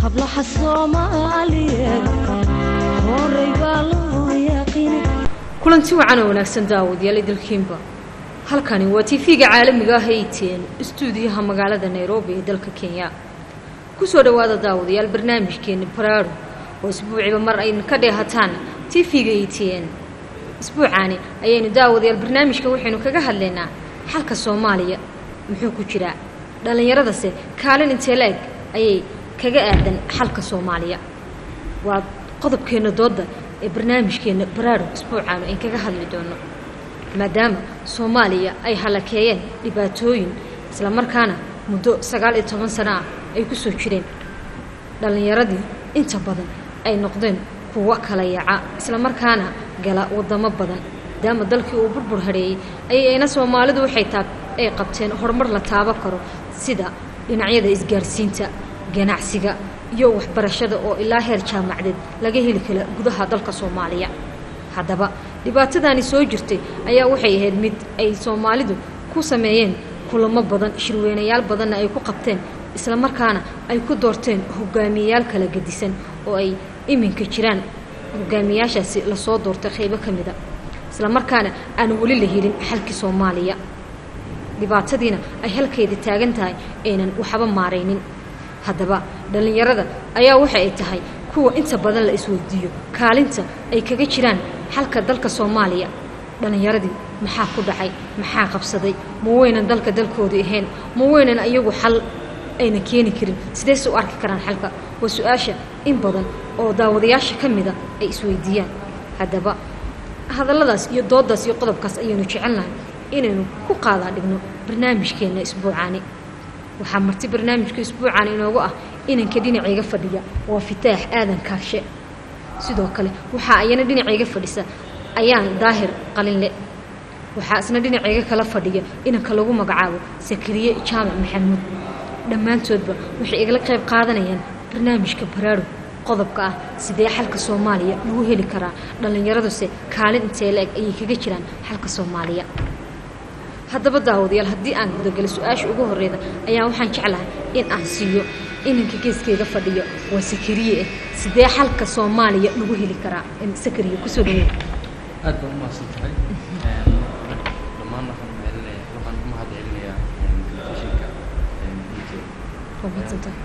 hablaha Soomaaliyeed horay baa loo yaqaan kulanti wacan oo wanaagsan daawadayaal idilkiinba halkani waa TV-ga caalamiga ah ee ATN stuudiyaha magaalada Nairobi ee dalka Kenya ku soo dhawaada daawadayaal barnaamijkeena Baraaro oo isbuuciiba mar ay ka dheehataan TV-ga ATN isbuucaani ayaynu daawadayaal barnaamijka waxaynu kaga hadlaynaa xalka Soomaaliya muxuu ku jiraa dhalinyarada se kaalin intee leeg ayay kaga aadan xalka Soomaaliya waa qodobkeena dooda ee barnaamijkeena Baraaro isbuucaani in kaga hadli doono maadaama Soomaaliya ay halakeeyeen dhibaatooyin isla markaana muddo 19 sano ay ku soo jireen dhalinyaradii inta badan ay noqdeen kuwa kala yaca isla markaana gala wadamo badan daama dalkii uu burbur hareeyay ayayna Soomaalidu waxay ay qabteen horumar la taaba karo sida dhinacyada isgaarsiinta ganacsiga iyo waxbarashada oo ilaa heer jaamacadeed laga heli kala gudaha dalka Soomaaliya hadaba dhibaatadani soo jirtay ayaa waxay ahayd mid ay Soomaalidu ku sameeyeen kulamo badan shirweynayaal badan ay ku qabteen isla markaana ay ku doorteen hogaamiyayaal kala gedisan oo ay iminka jiraan hogaamiyaashaasi la soo doortay qaybo kamida isla markaana aan wali la helin xalki Soomaaliya dhibaatadiina ay halkeeda taagan tahay inaan waxba maareynin hadaba dhalinyarada ayaa waxa ay tahay kuwa inta badan la isweydiiyo kaalinta ay kaga jiraan xalka dalka Soomaaliya dhalinyaradii maxaa ku dhacay maxaa qabsaday ma weynan dalka dalkooda ahayn ma weynan ayagu xal ayna keeni karin sidee soo arki karaan xalka waa su'aasha in badan oo daawadayaasha kamida ay isweydiiyaan hadaba hadalladaas iyo doodaas iyo qodobkaas ayaynu jecelnahay inaynu ku qaada dhigno barnaamijkeena isbuucaani waxaa marti barnaamijka isbuucaani inoogu ah inanka dhinacayga fadhiya waa Fitaax Aadan Kaashe sidoo kale waxa ayana dhinacayga fadhisa ayaan daahir qalinle waxa isna dhinacayga kala fadhiya inanka lagu magacaabo Sakariye Jaamac Maxamuud dhamaantoodba waxay igala qayb qaadanayaan barnaamijka Baraaro qodobka ah sidee xalka Soomaaliya lagu heli karaa dhalinyaradu se kaalin intee leeg ay kaga jiraan xalka Soomaaliya hadaba daawadayaal haddii aan gudagal su'aasha ugu horeeyda ayaa waxaan jeclahay in aan siiyo inanka geeskeyga fadhiyo waa Sakariye sidee xalka Soomaaliya lagu heli karaa in Sakariye ku soo dhaweey aad baan u mahadsantahay dhammaan waxaan u mahadcelinayaa telefishinka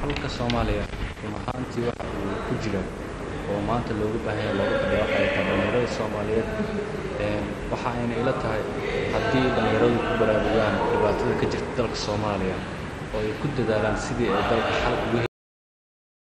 xalka Soomaaliya rumaantii waxa uu ku jira oo maanta loogu baahan yahay loogu fadhiyo dhalinyarada Soomaaliyeed waxa ayna ila tahay haddii dhalinyaradu ku baraarugaan dhibaatada ka jirta dalka Soomaaliya oo ay ku dadaalaan sidii ay dalka xal ugu